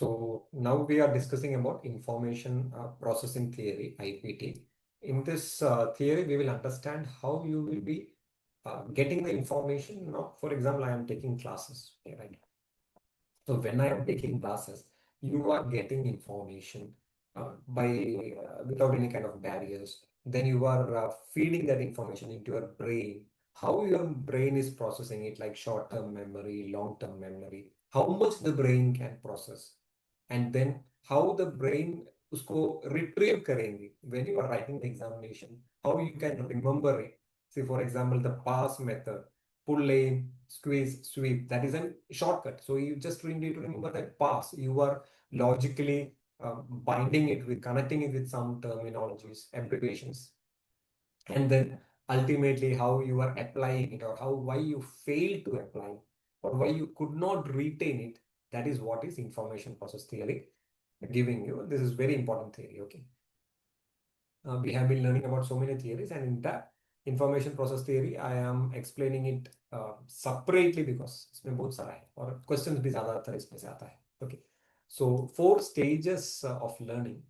So now we are discussing about information processing theory, IPT. In this theory, we will understand how you will be getting the information. Now, for example, I am taking classes, okay, right? So when I am taking classes, you are getting information by without any kind of barriers. Then you are feeding that information into your brain. How your brain is processing it, like short-term memory, long-term memory, how much the brain can process, and then how the brain उसको retrieve करेंगे when you are writing the examination, how you can remember it. See, for example, the pass method, pull aim, squeeze, sweep. That is a shortcut. So you just need to remember that pass. You are logically binding it with, connecting it with some terminologies, abbreviations, and then ultimately how you are applying it, or how why you failed to apply, or why you could not retain it. That is what is information process theory giving you. This is very important theory. Okay. We have been learning about so many theories, and in that information process theory, I am explaining it separately because इसमें बहुत सारा है और questions भी ज़्यादातर इसमें से आता है. Okay, so 4 stages of learning.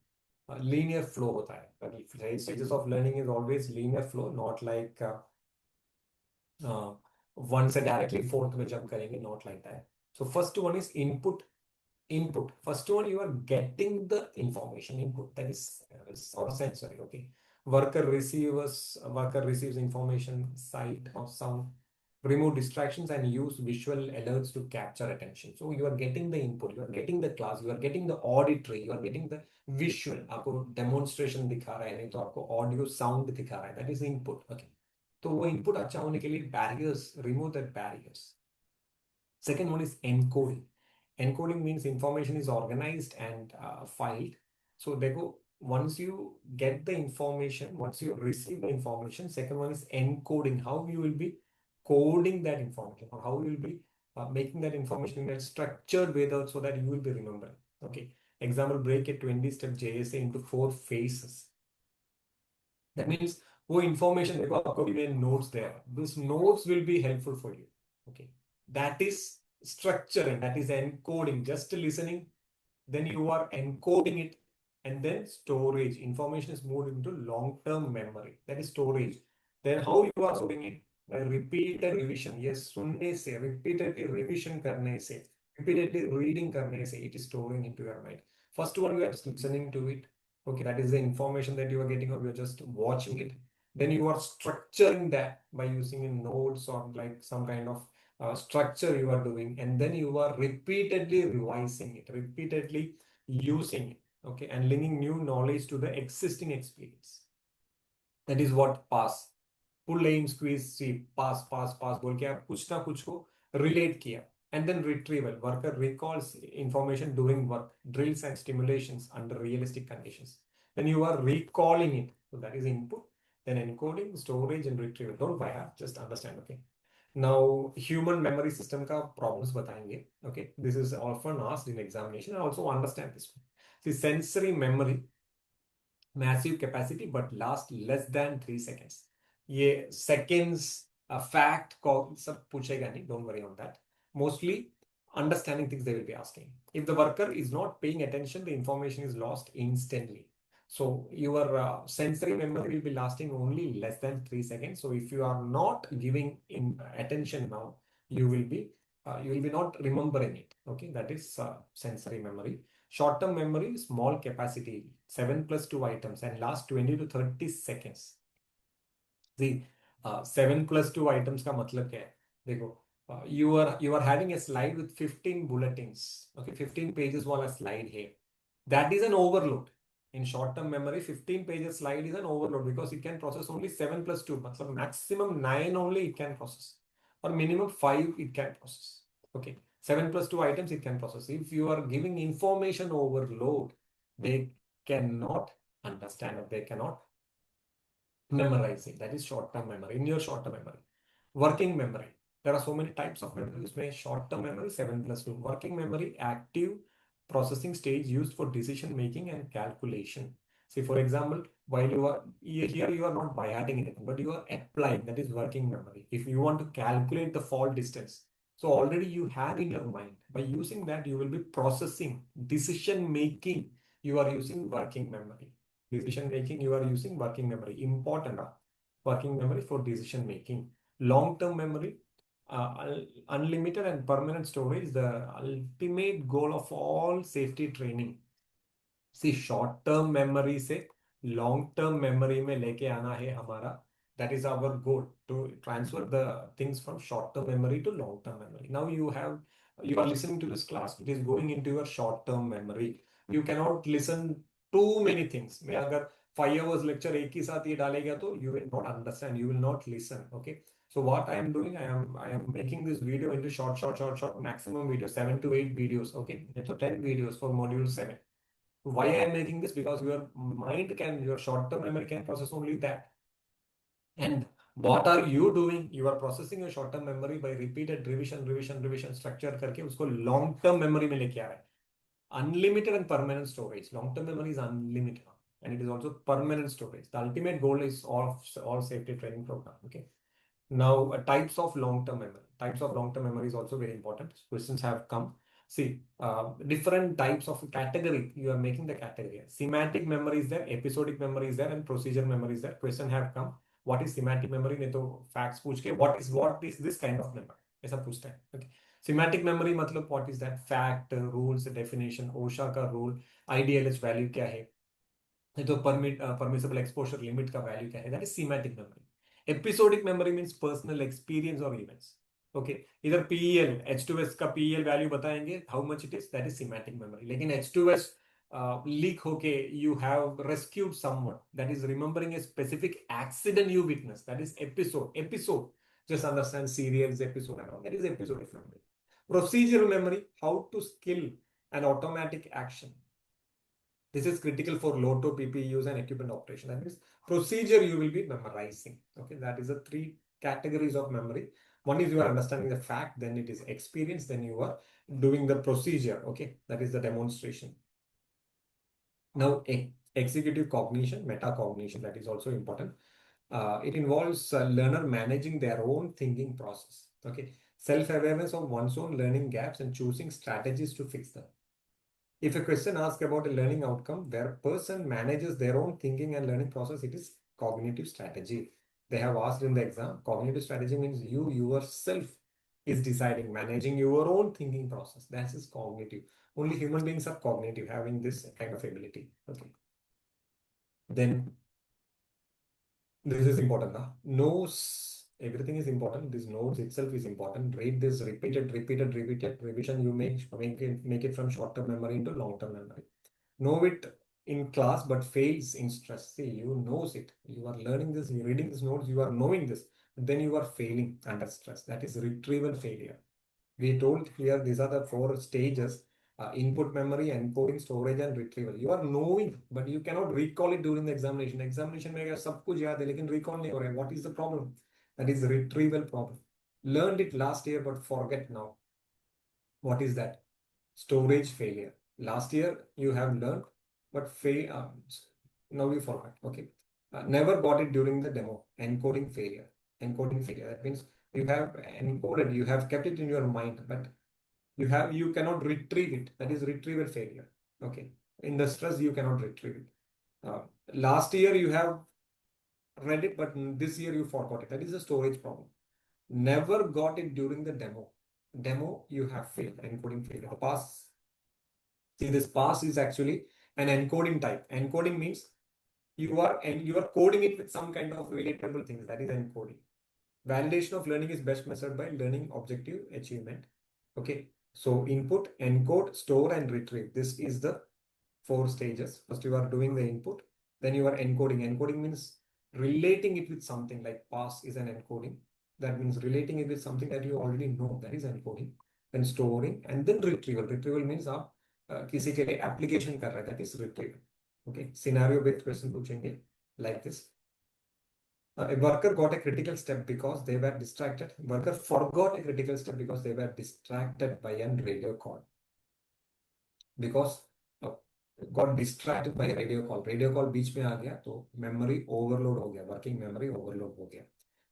Linear flow होता है. Stages of learning is always linear flow, not like one से directly fourth में jump करेंगे, not like that. So first one is input. First one, you are getting the information input, that is or sensory. Okay, worker receives information, sight or sound, remove distractions and use visual alerts to capture attention. So you are getting the input, you are getting the class, you are getting the auditory, you are getting the visual. आपको demonstration दिखा रहा है, नहीं तो आपको audio sound दिखा रहा है, that is input. Okay, तो वो input अच्छा होने के लिए barriers, remove that barriers. Second one is encoding. Encoding means information is organized and filed. So देखो, once you get the information, once you receive the information, second one is encoding. How you will be coding that information, or how you will be making that information in a structured way so that you will be remembering. Okay. Example, break a 20-step JSA into 4 phases. That means वो information देखो आपको भी notes there. Those notes will be helpful for you. Okay. That is structuring, that is encoding. Just listening, then you are encoding it, and then storage. Information is moved into long-term memory. That is storage. Then how you are storing it? By repeated revision. Yes, सुनने से, repeatedly revision करने से, repeatedly reading करने से, it is storing into your mind. First one, you are just listening to it. Okay, that is the information that you are getting, or you are just watching it. Then you are structuring that by using in notes or like some kind of structure you are doing, and then you are repeatedly revising it, repeatedly using it, okay, and linking new knowledge to the existing experience. That is what pass. Pull, aim, squeeze, sweep, pass बोल के आप कुछ ना कुछ को relate किया. And then retrieval. Worker recalls information during work, drills and stimulations under realistic conditions. Then you are recalling it. So that is input. Then encoding, storage, and retrieval. Don't buy that. Just understand. Okay. Now, human memory system का problems बताएंगे. Okay. This is often asked in examination. And also understand this one. See, sensory memory, massive capacity, but last less than 3 seconds. ये seconds fact को सब पूछेगा नहीं. Don't worry on that. Mostly understanding things they will be asking. If the worker is not paying attention, the information is lost instantly. So your sensory memory will be lasting only less than 3 seconds. So if you are not giving attention now, you will be not remembering it. Okay, that is sensory memory. Short-term memory, small capacity, 7 plus 2 items, and last 20 to 30 seconds. See, 7 plus 2 items का मतलब क्या है? देखो, you are having a slide with 15 bulletins. Okay, 15 pages वाला slide here. That is an overload. In short-term memory, 15 pages slide is an overload because it can process only 7 plus 2. मतलब maximum 9 only it can process, or minimum 5 it can process. Okay, 7 plus 2 items it can process. If you are giving information overload, they cannot understand it. They cannot memorize it. That is short-term memory. In your short-term memory, working memory, there are so many types of memory. Short-term memory, 7 plus 2. Working memory, active processing stage used for decision making and calculation. See, for example, while you are here, you are not by-hearting anything, but you are applying. That is working memory. If you want to calculate the fall distance, So already you have in your mind. By using that, you will be processing, decision making. You are using working memory. Decision making, you are using working memory. Important, working memory for decision making. Long-term memory, unlimited and permanent storage, the ultimate goal of all safety training. See, short term memory से long term memory में लेके आना है हमारा. That is our goal, to transfer the things from short term memory to long term memory. Now you are listening to this class, it is going into your short term memory. You cannot listen too many things. मैं अगर 5 hours lecture एक ही साथ ये डालेगा तो you will not understand, you will not listen. Okay, so what I am doing, I am making this video into short maximum video, 7 to 8 videos. Okay, so 10 videos for module 7. Why I am making this? Because your short-term memory can process only that. And what are you doing? You are processing your short-term memory by repeated revision, structure करके उसको long-term memory में लेके आ रहा है. Unlimited and permanent storage. Long-term memory is unlimited, and it is also permanent storage. The ultimate goal is all safety training program. Okay. Now, types of long-term memory. Types of long-term memory is also very important. Questions have come. See, different types of category. You are making the category. Semantic memory is there, episodic memory is there, and procedure memory is there. Question have come. What is semantic memory? नहीं तो facts पूछ के what is this kind of memory? ऐसा पूछता है. Okay. Semantic memory मतलब what is that? Fact, rules, definition, OSHA का rule, IDLH value क्या है? तो permissible exposure limit का value क्या है? That is semantic memory. Episodic memory means personal experience or events. Okay, इधर PEL H2S का PEL value बताएंगे, how much it is, that is semantic memory. लेकिन H2S leak होके you have rescued someone, that is remembering a specific accident you witnessed, that is episode. Just understand serials, episode and all, that is episodic memory. Procedural memory, how to skill an automatic action. This is critical for LOTO, PPUs and equipment operation. That means procedure you will be memorizing. Okay, that is the 3 categories of memory. One is you are understanding the fact, then it is experience, then you are doing the procedure. Okay, that is the demonstration. Now, executive cognition, metacognition, that is also important. It involves learner managing their own thinking process. Okay, self-awareness of one's own learning gaps and choosing strategies to fix them. If a question asks about a learning outcome where a person manages their own thinking and learning process, it is cognitive strategy. They have asked in the exam, cognitive strategy means you yourself is deciding, managing your own thinking process. That is cognitive. Only human beings are cognitive, having this kind of ability. Okay. Then this is important. Notes, everything is important. This notes itself is important. Read this repeated revision. You make it from short-term memory into long-term memory. Know it in class, but fails in stress. See, you knows it. You are learning this, you're reading this notes, you are knowing this, but then you are failing under stress. That is retrieval failure. We told here these are the 4 stages. Input memory, encoding, storage and retrieval. You are knowing, but you cannot recall it during the examination. Examination में सब कुछ याद है, लेकिन recall नहीं हो रहा है. What is the problem? That is retrieval problem. Learned it last year, but forget now. What is that? Storage failure. Last year you have learned, but now you forgot. Okay. Never got it during the demo. Encoding failure. Encoding failure. That means you have encoded, you have kept it in your mind, but you cannot retrieve it. That is retrieval failure. Okay. In the stress, you cannot retrieve it. Last year you have read it, but this year you forgot it. That is a storage problem. Never got it during the demo. Demo, you have failed. Encoding failure. Pass. See, this pass is actually an encoding type. Encoding means you are coding it with some kind of relatable things. That is encoding. Validation of learning is best measured by learning objective achievement. Okay. So input, encode, store, and retrieve. This is the 4 stages. First, you are doing the input, then you are encoding. Encoding means relating it with something, like pass is an encoding. That means relating it with something that you already know. That is encoding. Then storing, and then retrieval. Retrieval means आप किसी के लिए application कर रहे हैं. That is retrieval. Okay. Scenario based question पूछेंगे like this. A worker got a critical step because they were distracted. Worker forgot a critical step because they were distracted by a radio call. Because got distracted by a radio call. Radio call बीच में आ गया तो memory overload हो गया. Working memory overload हो गया.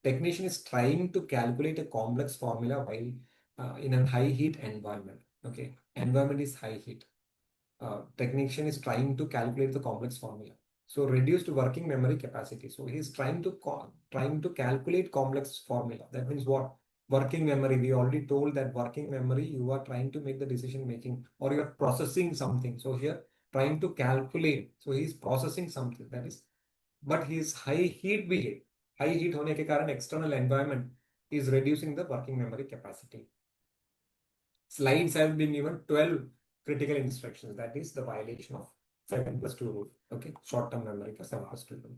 Technician is trying to calculate a complex formula while in a high heat environment. Okay, environment is high heat. Technician is trying to calculate the complex formula. So reduced working memory capacity. So he is trying to calculate complex formula. That means what? Working memory. We already told that working memory, you are trying to make the decision making or you are processing something. So here trying to calculate. So he is processing something. That is, but his high heat behave. High heat होने के कारण external environment is reducing the working memory capacity. Slides have been given 12 critical instructions. That is the violation of 7+2 rule. Okay, short-term memory का 7+2 rule.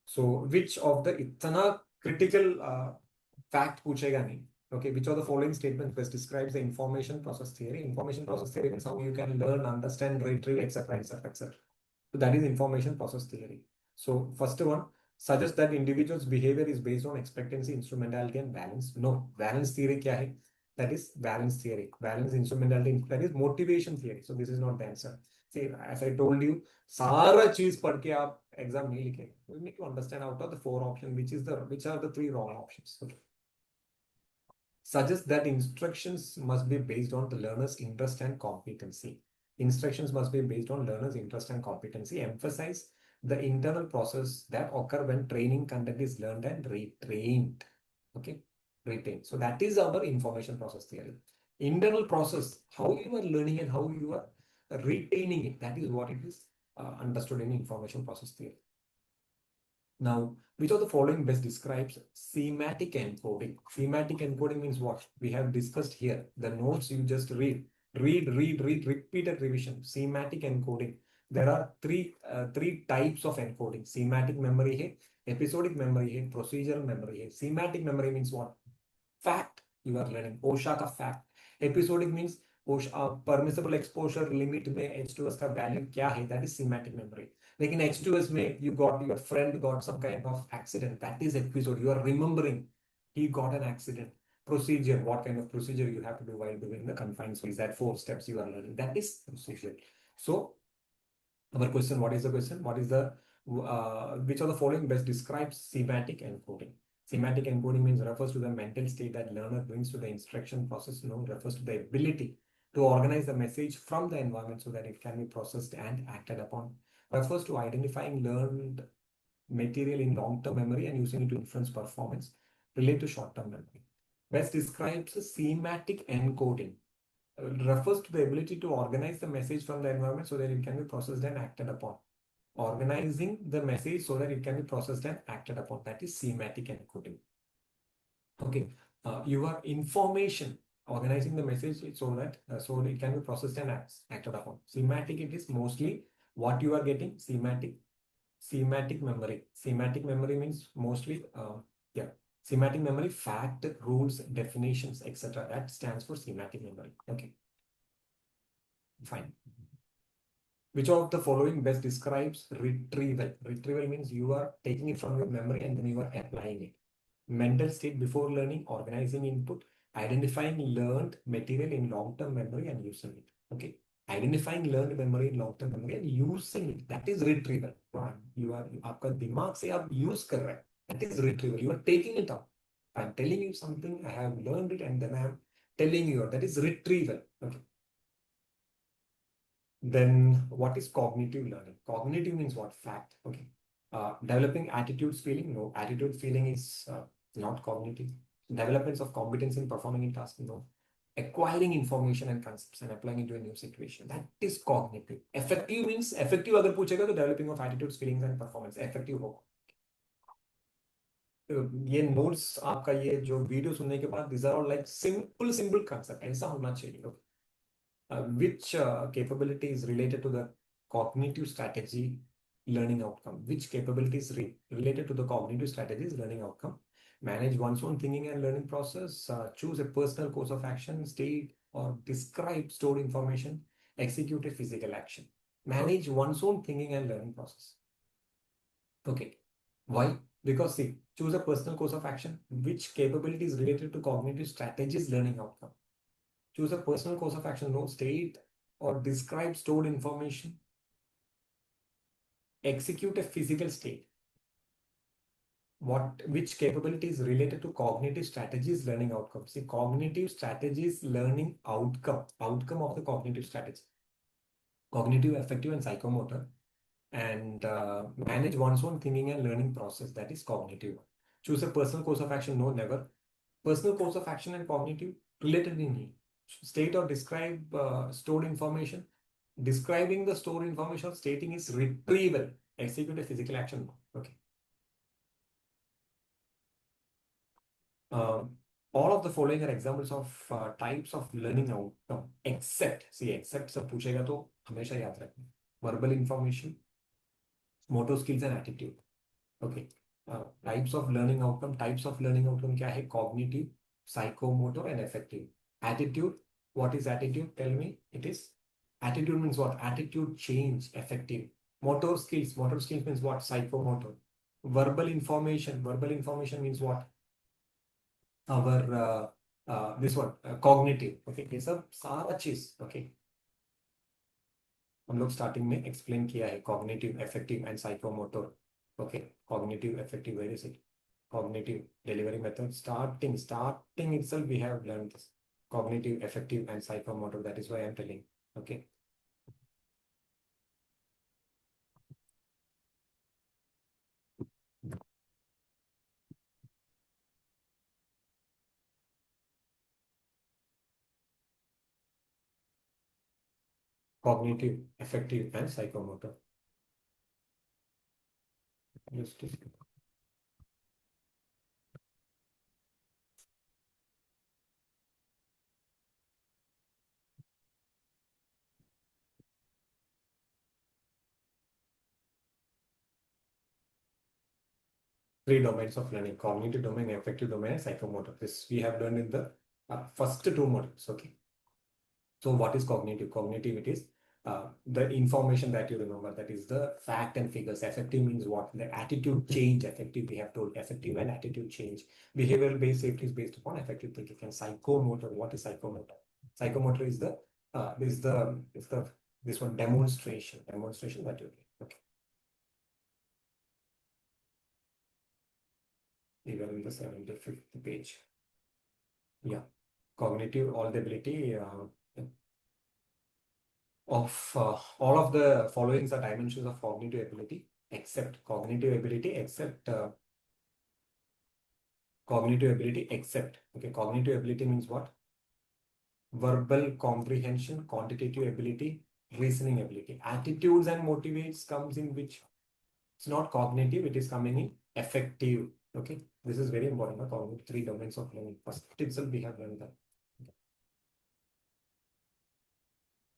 So which of the इतना critical fact पूछेगा नहीं. Okay, which of the following statements best describes the information process theory? Information process theory means how you can learn, understand, retrieve, etc., etc., etc. So that is information process theory. So first one suggests that individual's behavior is based on expectancy, instrumentality, and balance. No, balance theory क्या है? That is balance theory. Balance, instrumentality, that is motivation theory. So this is not the answer. See, as I told you, सारा चीज पढ़ के आप exam नहीं लिखेंगे. You need to understand out of the 4 options which are the 3 wrong options. Okay. Suggests that instructions must be based on the learner's interest and competency. Instructions must be based on learner's interest and competency. Emphasize the internal process that occur when training content is learned and retrained. Okay, retained. So that is our information process theory. Internal process, how you are learning and how you are retaining it. That is what it is understood in information process theory. Now, which of the following best describes semantic encoding? Semantic encoding means what? We have discussed here. The notes you just repeated revision. Semantic encoding. There are three types of encoding. Semantic memory hai, episodic memory hai, procedural memory hai. Semantic memory means what? Fact you are learning. OSHA का fact. Episodic means permissible exposure limit में H2S का value क्या है? That is semantic memory. लेकिन H2S में your friend got some kind of accident. That is episode. You are remembering he got an accident. Procedure, what kind of procedure you have to do while doing the confined space. That 4 steps you are learning. That is procedure. So our question, what is the question? What is the which of the following best describes semantic encoding? Semantic encoding means refers to the mental state that learner brings to the instruction process. Refers to the ability to organize the message from the environment so that it can be processed and acted upon. Refers to identifying learned material in long-term memory and using it to influence performance. Relate to short-term memory. Best describes semantic encoding. Refers to the ability to organize the message from the environment so that it can be processed and acted upon. Organizing the message so that it can be processed and acted upon. That is semantic encoding. Okay, your information, organizing the message so that so it can be processed and acted upon. Semantic, it is mostly what you are getting. Semantic memory. Semantic memory means mostly semantic memory, fact, rules, definitions, etc. That stands for semantic memory. Okay, fine. Which of the following best describes retrieval? Retrieval means you are taking it from your memory and then you are applying it. Mental state before learning, organizing input, identifying learned material in long-term memory and using it. Okay, identifying learned memory in long-term memory and using it. That is retrieval. You are आपका दिमाग से आप use कर रहे हैं. That is retrieval. You are taking it up. I am telling you something. I have learned it and then I am telling you. That is retrieval. Okay. Then what is cognitive learning? Cognitive means what? Fact. Okay. Developing attitudes feeling? No. Attitude feeling is not cognitive. Developments of competence in performing a task? No. Acquiring information and concepts and applying into a new situation. That is cognitive. Effective means effective अगर पूछेगा तो developing of attitudes, feelings and performance. Effective होगा. ये notes आपका ये जो video सुनने के बाद these are all like simple concept. ऐसा होना चाहिए. Which capability is related to the cognitive strategy learning outcome? Which capability is related to the cognitive strategies learning outcome? Manage one's own thinking and learning process, choose a personal course of action, state or describe stored information, execute a physical action. Manage one's own thinking and learning process. Okay. Why? Because see, choose a personal course of action. Which capability is related to cognitive strategies learning outcome? Choose a personal course of action, no, state or describe stored information. Execute a physical state. which capability is related to cognitive strategies learning outcomes? See, cognitive strategies learning outcome of the cognitive strategy, cognitive, affective, and psychomotor, and manage one's own thinking and learning process. That is cognitive. Choose a personal course of action. No, never. Personal course of action and cognitive related in need. State or describe stored information. Describing the stored information, stating is retrieval. Execute a physical action. Okay. All of the following are examples of types of learning outcome. Except सब पूछेगा तो हमेशा याद रखना. Verbal information, motor skills and attitude. Okay. Types of learning outcome. Types of learning outcome क्या है? Cognitive, psychomotor, and affective. Attitude. What is attitude? Tell me. It is attitude means what? Attitude change. Affective. Motor skills. Motor skills means what? Psychomotor. Verbal information. Verbal information means what? Our this one cognitive. Okay, ये सब सारा चीज. Okay, हम लोग starting में explain किया है cognitive, effective and psychomotor. Okay, cognitive, effective, very is it? Cognitive delivery method. Starting itself we have learned this cognitive, effective, and psychomotor. That is why I am telling. Okay. Cognitive, effective, and psychomotor. Just 3 domains of learning: cognitive domain, affective domain, and psychomotor. This we have learned in the first 2 modules. Okay. So what is cognitive? Cognitive, it is the information that you remember. That is the fact and figures. Affective means what? The attitude change. Affective, we have told, affective and attitude change. Behavioral based safety is based upon affective thinking. And psychomotor, what is psychomotor? Psychomotor is the this one demonstration that you do. Okay. Even in the 75th page. Yeah. Cognitive, all the ability of all of the following are dimensions of cognitive ability, except cognitive ability, except cognitive ability, except. Okay, cognitive ability means what? Verbal comprehension, quantitative ability, reasoning ability. Attitudes and motivates comes in which? It's not cognitive, it is coming in effective. Okay, this is very important. Cognitive 3 domains of learning. First itself we have learned that.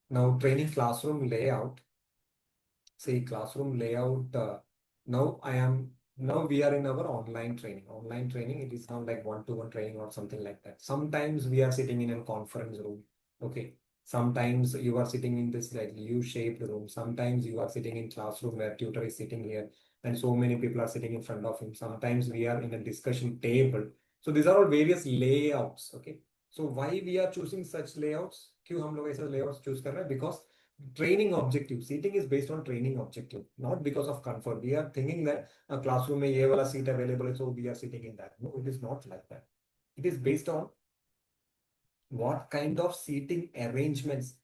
Now training classroom layout. See, classroom layout. Now we are in our online training. Online training, it is now like one-to-one training or something like that. Sometimes we are sitting in a conference room. Okay. Sometimes you are sitting in this like U-shaped room. Sometimes you are sitting in classroom where tutor is sitting here and so many people are sitting in front of him. Sometimes we are in a discussion table. So these are all various layouts. Okay. So why we are choosing such layouts? क्यों हम लोग ऐसे layouts choose कर रहे हैं? Because training objective. Seating is based on training objective, not because of comfort. We are thinking that a classroom में ये वाला seat available है, so we are sitting in that. No, it is not like that. It is based on what kind of seating arrangements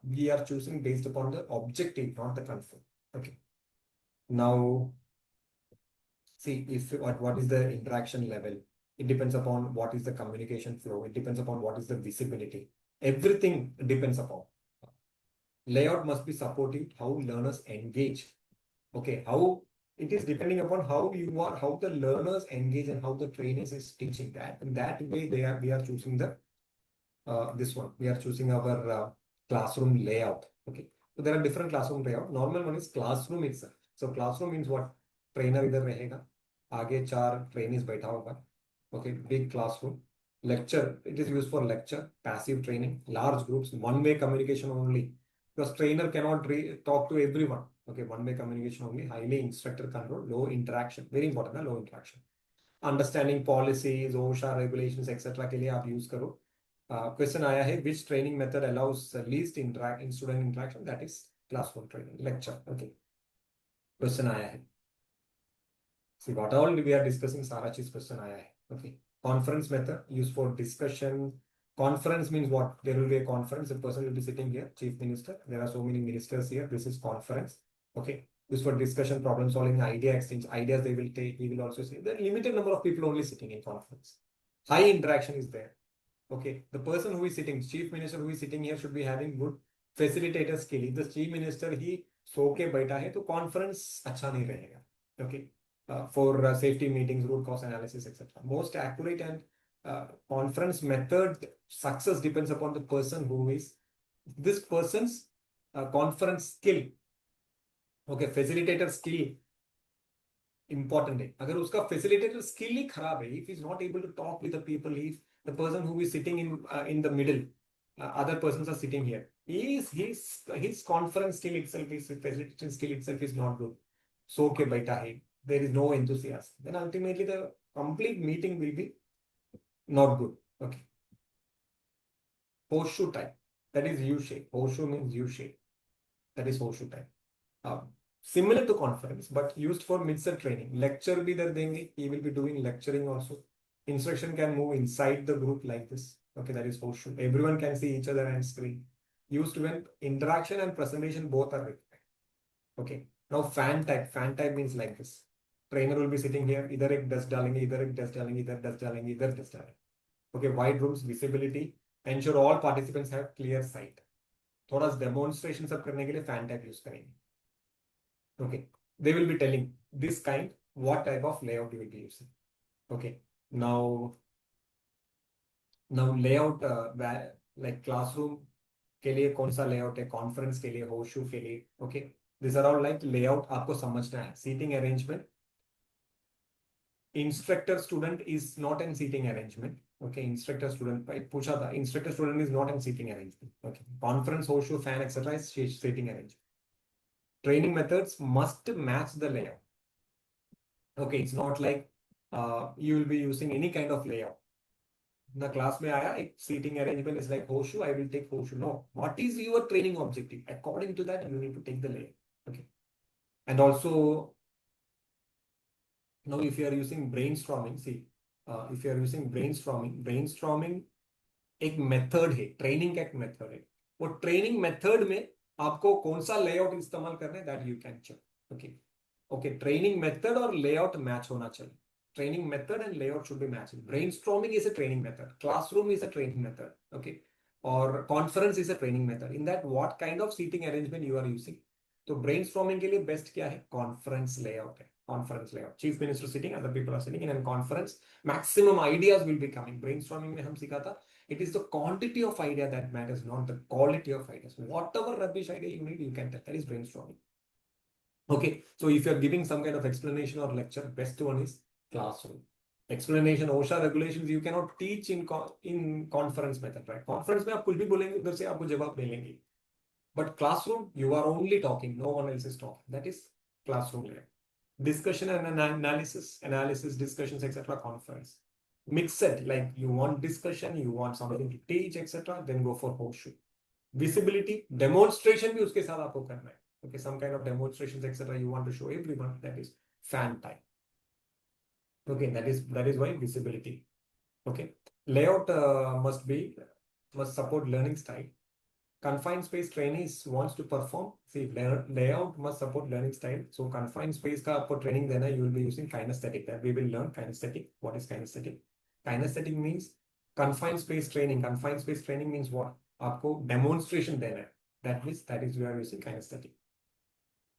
we are choosing based upon the objective, not the comfort. Okay. Now, see if what is the interaction level. It depends upon what is the communication flow. It depends upon what is the visibility. Everything depends upon. Layout must be supportive, how learners engage. Okay, how it is depending upon how you are, how the learners engage and how the trainers is teaching that. And that way we are choosing the this one. We are choosing our classroom layout. Okay. So there are different classroom layout. Normal one is classroom itself. So classroom means what? Trainer इधर रहेगा. आगे 4 trainees बैठा होगा. Okay, big classroom. Lecture, it is used for lecture, passive training, large groups, one-way communication only. Because trainer cannot talk to everyone. Okay, one-way communication only, highly instructor control, low interaction. Very important, low interaction. Understanding policies, OSHA regulations, etc. के लिए आप use करो. Question आया है, which training method allows least student interaction? That is classroom training, lecture. Okay. Question आया है. See, what all we are discussing, सारा चीज क्वेश्चन आया है. Okay. Conference method used for discussion. Conference means what? There will be a conference. The person will be sitting here, chief minister. There are so many ministers here. This is conference. Okay. Used for discussion, problem solving, idea exchange. Ideas they will take. He will also say. There are limited number of people only sitting in conference. High interaction is there. Okay. The person who is sitting, chief minister who is sitting here should be having good facilitator skill. If the chief minister he सो के बैठा है तो conference अच्छा नहीं रहेगा. Okay. For safety meetings, root cause analysis, etc. Most accurate and conference method success depends upon the person who is this person's conference skill. Okay, facilitator skill important है. अगर उसका facilitator skill ही खराब है, if he is not able to talk with the people, if the person who is sitting in the middle, other persons are sitting here, his conference skill itself, his facilitation skill itself is not good. So के बैठा है, there is no enthusiasm, then ultimately the complete meeting will be not good. Okay. Horseshoe type, that is U shape. Horseshoe means U shape. That is horseshoe type. Similar to conference, but used for mid-set training. Lecture bhi idhar denge, he will be doing lecturing also. Instruction can move inside the group like this. Okay, that is horseshoe. Everyone can see each other and screen. Used when interaction and presentation both are required. Okay. Now fan type. Fan type means like this. Trainer will be sitting here. इधर एक dust डालेंगे, इधर एक dust डालेंगे, इधर dust डालेंगे, इधर dust डालेंगे. Okay, wide rooms, visibility. Ensure all participants have clear sight. थोड़ा demonstration सब करने के लिए fan type use करेंगे. Okay, they will be telling this kind, what type of layout you will be using. Okay, now layout like classroom के लिए कौन सा layout है, conference के लिए, horseshoe के लिए. Okay, these are all like layout आपको समझना है. Seating arrangement. Instructor student is not in seating arrangement. Okay, instructor student पूछा था, instructor student is not in seating arrangement. Okay, conference, horseshoe, fan, etc. is seating arrangement. Training methods must match the layout. Okay, it's not like you will be using any kind of layout. The class में आया एक seating arrangement is like horseshoe, I will take horseshoe. No, what is your training objective? According to that, you need to take the layout. Okay, and also now if you are using brainstorming, see, if you are using brainstorming एक method है, training का एक method है. वो training method में आपको कौन सा लेआउट इस्तेमाल करना है, that you can check. Okay okay, training method और लेआउट मैच होना चाहिए. Training method and layout should be matching. Brainstorming is a training method. Classroom is a training method. Okay, or conference is a training method. In that, what kind of seating arrangement you are using? तो brainstorming के लिए best क्या है? Conference layout है. Conference layout. Chief minister sitting, other people are sitting in a conference. Maximum ideas will be coming. Brainstorming में हम सीखा था. It is the quantity of idea that matters, not the quality of ideas. Whatever rubbish idea you need, you can tell. That is brainstorming. Okay, so if you are giving some kind of explanation or lecture, best one is classroom. Explanation, OSHA regulations, you cannot teach in conference method, right? Conference में आप कुछ भी बोलेंगे उधर से आपको जवाब मिलेंगे. But classroom, you are only talking, no one else is talking. That is classroom layer. Discussion and analysis, discussions, etc. Conference. Mixed, like you want discussion, you want something to teach, etc. Then go for horseshoe. Visibility, demonstration भी उसके साथ आपको करना है. Okay, some kind of demonstrations, etc. You want to show everyone, that is fan type. Okay, that is why visibility. Okay, layout must support learning style. Confined space trainees wants to perform. See, layout must support learning style. So confined space का आपको training देना, you will be using kinesthetic. That we will learn kinesthetic. What is kinesthetic? Kinesthetic means confined space training. Confined space training means what? आपको demonstration देना है. That is we are using kinesthetic.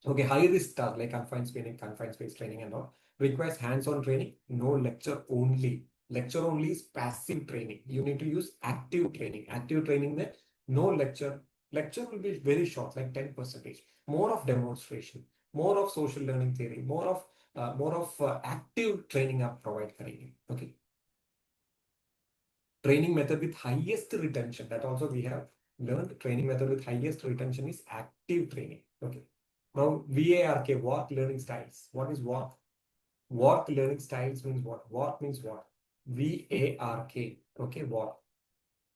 Okay, high risk task like confined space training and all requires hands-on training, no lecture only. Lecture only is passive training. You need to use active training. Active training में no lecture. Lecture will be very short, like 10%. More of demonstration, more of social learning theory, more of active training आप provide करेंगे. Okay. Training method with highest retention. That also we have learned. Training method with highest retention is active training. Okay. Now, VARK, VARK learning styles. What is VARK? VARK learning styles means what? VARK means what? VARK. Okay, VARK.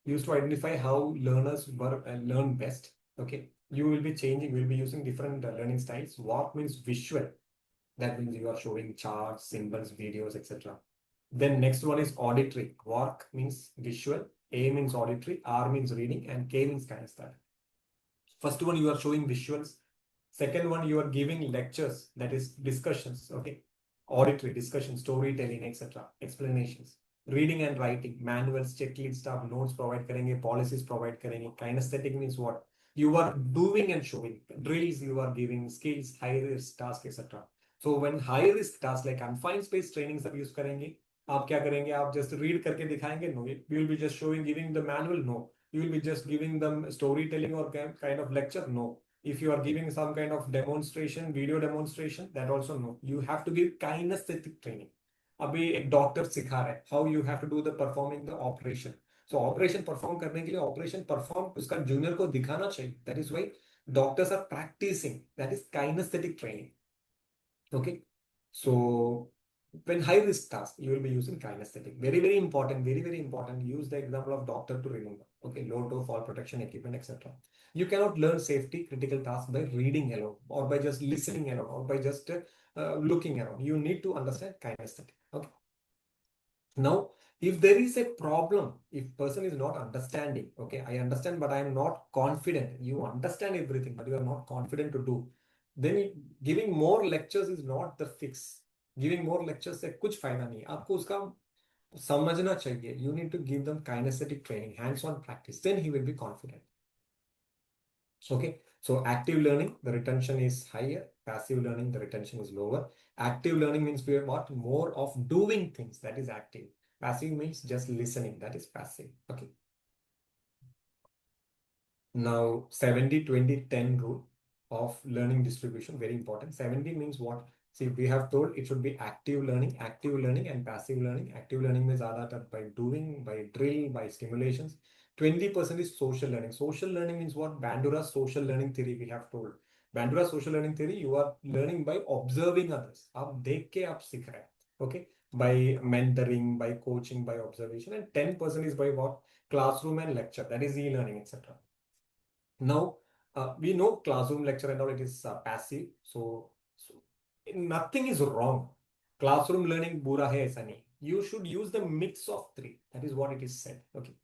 Used to identify how learners learn best. Okay, you will be changing, we'll be using different learning styles. VARK means visual. That means you are showing charts, symbols, videos, etc. Then next one is auditory. VARK means visual, A means auditory, R means reading, and K means kinesthetic. First one, you are showing visuals. Second one, you are giving lectures, that is discussions, okay? Auditory, discussion, storytelling, etc. Explanations. Reading and writing, manuals, checklist, आप notes provide करेंगे, policies provide करेंगे. Kinesthetic means what? You are doing and showing. Drills you are giving, skills, high risk task, etc. So when high risk task like confined space training सब use करेंगे, आप क्या करेंगे? आप just read करके दिखाएंगे? No. You will be just showing, giving the manual? No. You will be just giving them storytelling or kind of lecture? No. If you are giving some kind of demonstration, video demonstration, that also no. You have to give kinesthetic training. अभी एक doctor सिखा रहा है how you have to do the performing the operation. So operation perform करने के लिए operation perform उसका junior को दिखाना चाहिए. That is why doctors are practicing. That is kinesthetic training. Okay. So when high risk task, you will be using kinesthetic. Very, very important. Very, very important. Use the example of doctor to remember. Okay, low door, fall protection equipment, etc. You cannot learn safety critical tasks by reading alone, or by just listening alone, or by just looking around. You need to understand kinesthetic. Okay. Now, if there is a problem, if person is not understanding, okay, I understand, but I am not confident. You understand everything, but you are not confident to do. Then giving more lectures is not the fix. Giving more lectures से कुछ फायदा नहीं. आपको उसका समझना चाहिए. You need to give them kinesthetic training, hands-on practice. Then he will be confident. Okay. So active learning, the retention is higher. Passive learning, the retention is lower. Active learning means we are what? More of doing things. That is active. Passive means just listening. That is passive. Okay. Now 70-20-10 rule of learning distribution, very important. 70 means what? See, we have told it should be active learning, and passive learning. Active learning means that by doing, by drill, by stimulations. 20% is social learning. Social learning means what? Bandura's social learning theory we have told. Bandura's social learning theory, you are learning by observing others. आप देख के आप सीख रहे हैं. Okay. By mentoring, by coaching, by observation. And 10% is by what? Classroom and lecture. That is e-learning, etc. Now, we know classroom lecture and all, it is passive. So nothing is wrong. Classroom learning bura hai aisa nahi. You should use the mix of three. That is what it is said. Okay.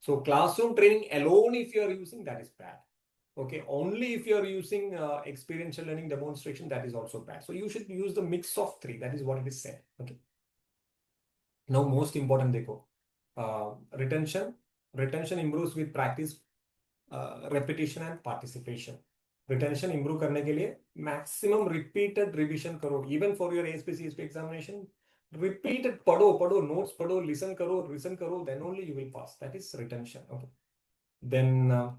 So classroom training alone, if you are using, that is bad. Okay. Only if you are using experiential learning demonstration, that is also bad. So you should use the mix of three. That is what it is said. Okay. Now, most important, देखो, retention. Retention improves with practice, repetition and participation. Retention improve करने के लिए maximum repeated revision करो. Even for your ASP CSP examination, repeated पढ़ो notes पढ़ो, listen करो, then only you will pass. That is retention. Okay. Then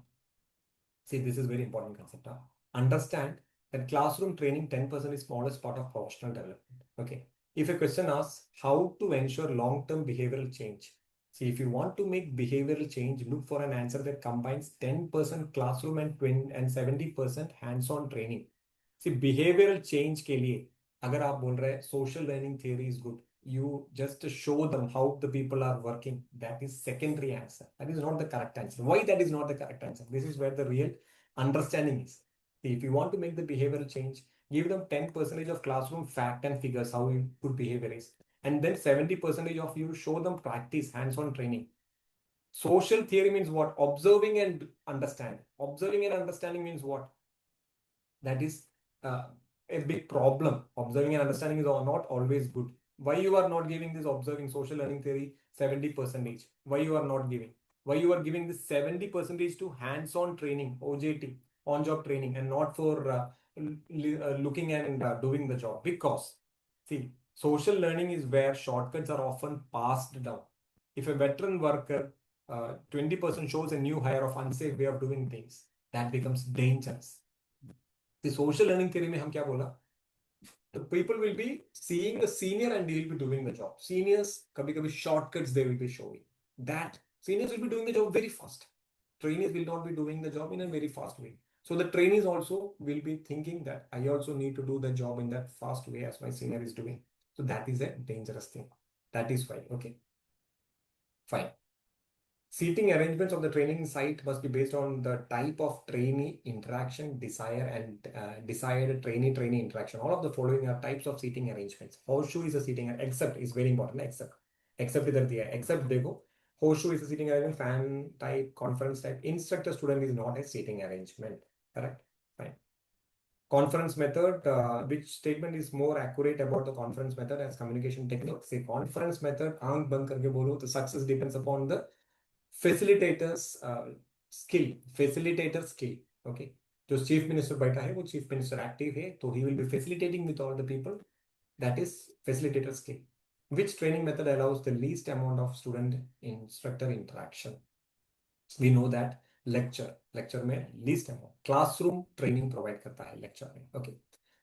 see, this is very important concept. Understand that classroom training 10% is smallest part of professional development. Okay. If a question asks how to ensure long-term behavioral change, see, if you want to make behavioral change, look for an answer that combines 10% classroom and 70% hands-on training. See, behavioral change के लिए अगर आप बोल रहे हैं social learning theory is good, you just show them how the people are working. That is secondary answer. That is not the correct answer. Why that is not the correct answer? This is where the real understanding is. See, if you want to make the behavioral change, give them 10% of classroom fact and figures how good behavior is. And then 70% of you show them practice, hands-on training. Social theory means what? Observing and understand. Observing and understanding means what? That is a big problem. Observing and understanding is not always good. Why you are not giving this observing social learning theory 70%? Why you are not giving? Why you are giving this 70% to hands-on training, OJT, on-job training, and not for looking and doing the job? Because, see, social learning is where shortcuts are often passed down. If a veteran worker 20% shows a new hire of unsafe way of doing things, that becomes dangerous. The social learning theory में हम क्या बोला? The people will be seeing the senior and they will be doing the job. Seniors कभी-कभी shortcuts they will be showing. That seniors will be doing the job very fast. Trainees will not be doing the job in a very fast way. So the trainees also will be thinking that I also need to do the job in that fast way as my senior is doing. So that is a dangerous thing. That is why. Okay. Fine. Seating arrangements of the training site must be based on the type of trainee interaction, desire, and desired trainee interaction. All of the following are types of seating arrangements. Horseshoe is a seating, except is very important. Except इधर दिया है. Except देखो, horseshoe is a seating arrangement. Fan type, conference type. Instructor student is not a seating arrangement. Correct? Fine. Conference method, which statement is more accurate about the conference method as communication technique? Say conference method, आंख बंद करके बोलो, the success depends upon the facilitators facilitator skill. Okay, जो chief minister बैठा है वो chief minister active है तो he will be facilitating with all the people. That is facilitator skill. Which training method allows the least amount of student instructor interaction? We know that lecture में least amount. Classroom training provide करता है lecture में. Okay.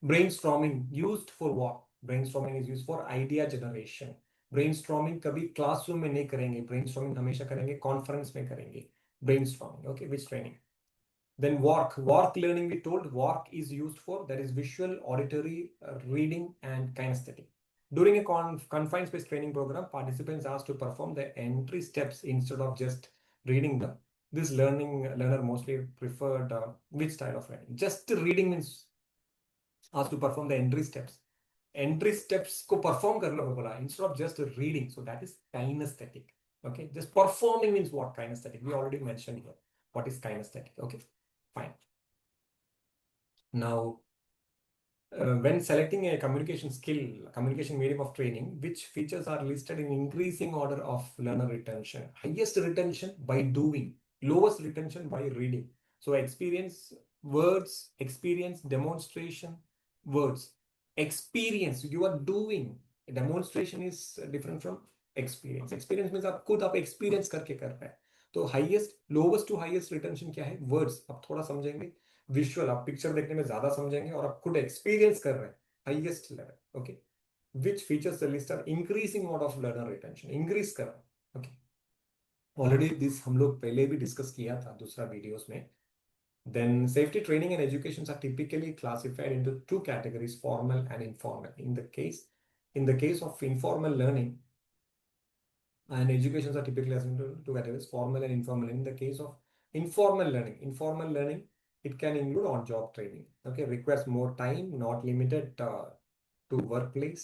Brainstorming used for what? Brainstorming is used for idea generation. Brainstorming कभी classroom में नहीं करेंगे. Brainstorming हमेशा करेंगे conference में करेंगे. Brainstorming. Okay. Which training? Then VARK learning, we told VARK is used for, that is visual, auditory, reading, and kinesthetic. During a confined space training program, participants asked to perform the entry steps instead of just reading them. This learner mostly preferred which style of learning? Just reading means asked to perform the entry steps. Entry steps को perform करने को बोला instead of just reading. So that is kinesthetic. Okay, just performing means what? Kinesthetic. We already mentioned here. What is kinesthetic? Okay, fine. Now, when selecting a communication medium of training, which features are listed in increasing order of learner retention? Highest retention by doing, lowest retention by reading. So experience, words, experience, demonstration, words. Experience, you are doing. Demonstration is different from experience. Experience means आप खुद आप experience करके कर रहे हैं. तो highest, lowest to highest retention क्या है? Words. अब थोड़ा समझेंगे. विजुअल, आप पिक्चर देखने में ज्यादा समझेंगे और आप खुद एक्सपीरियंस कर रहे हैं highest level. Okay, which features the list are increasing mode of learner retention, increase कर रहा है. ओके, ऑलरेडी दिस हम लोग पहले भी डिस्कस किया था दूसरा वीडियोस में. Then safety training and education are typically classified into two categories, formal and informal. in the case of informal learning and educations are typically assigned to two categories, formal and informal. In the case of informal learning, it can include on-job training. Okay, requires more time, not limited to workplace.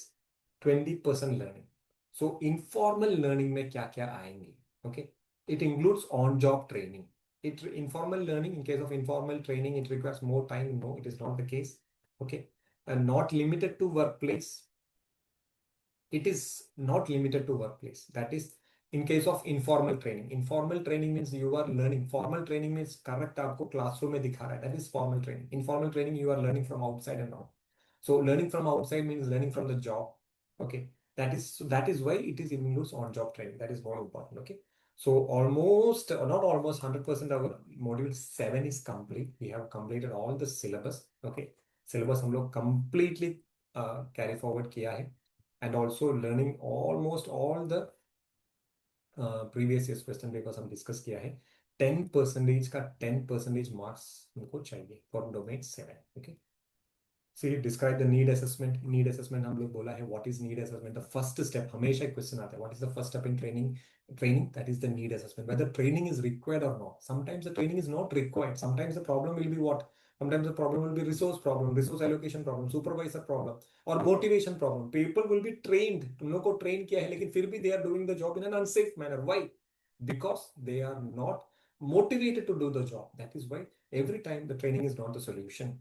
20% learning. So informal learning में क्या आएंगे? Okay, it includes on-job training. Informal learning, in case of informal training, it requires more time. No, it is not the case. Okay, and not limited to workplace. It is not limited to workplace. That is in case of informal training. Informal training means you are learning. Formal training means correct आपको classroom में दिखा रहा है. That is formal training. Informal training, you are learning from outside and all. So learning from outside means learning from the job. Okay, that is why it is includes on-job training. That is more important. Okay, so almost, not almost, 100% our module 7 is complete. We have completed all the syllabus. Okay, syllabus हम लोग completely carry forward किया है. And also learning almost all the previous year's question papers हम discuss किया है. 10% का 10% marks उनको चाहिए for domain 7. Okay. See, describe the need assessment. Need assessment हम लोग बोला है. What is need assessment? The first step, हमेशा एक question आता है. What is the first step in training? That is the need assessment. Whether training is required or not. Sometimes the training is not required. Sometimes the problem will be what? Sometimes the problem will be resource problem, resource allocation problem, supervisor problem, or motivation problem. People will be trained. तुम लोग को train किया है, लेकिन फिर भी they are doing the job in an unsafe manner. Why? Because they are not motivated to do the job. That is why every time the training is not the solution.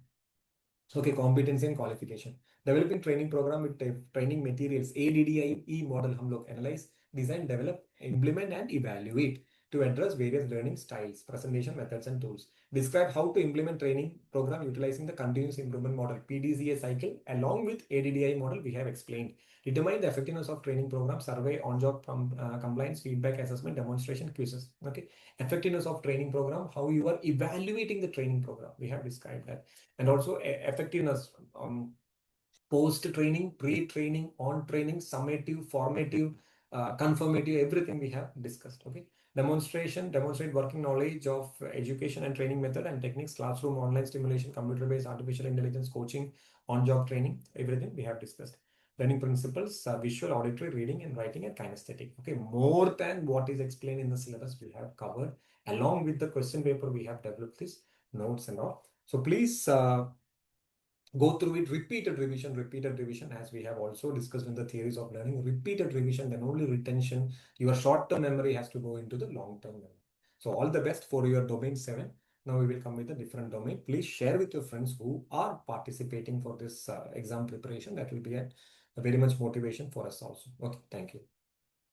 Okay, competency and qualification. Developing training program with training materials, ADDIE model हम लोग analyze, design, develop, implement and evaluate to address various learning styles, presentation methods and tools. Describe how to implement training program utilizing the continuous improvement model, PDCA cycle, along with ADDIE model we have explained. Determine the effectiveness of training program, survey, on-job compliance, feedback, assessment, demonstration, quizzes. Okay, effectiveness of training program, how you are evaluating the training program. We have described that. And also effectiveness, post-training, pre-training, on-training, summative, formative, confirmative, everything we have discussed. Okay, demonstrate working knowledge of education and training method and techniques, classroom, online stimulation, computer-based artificial intelligence, coaching, on-job training, everything we have discussed. learning principles, visual, auditory, reading and writing, and kinesthetic. Okay, more than what is explained in the syllabus we have covered. Along with the question paper, we have developed this notes and all. So please go through it, repeated revision, as we have also discussed in the theories of learning. Repeated revision, then only retention. Your short-term memory has to go into the long-term memory. So all the best for your domain 7. Now we will come with a different domain. Please share with your friends who are participating for this exam preparation. That will be a very much motivation for us also. Okay, thank you.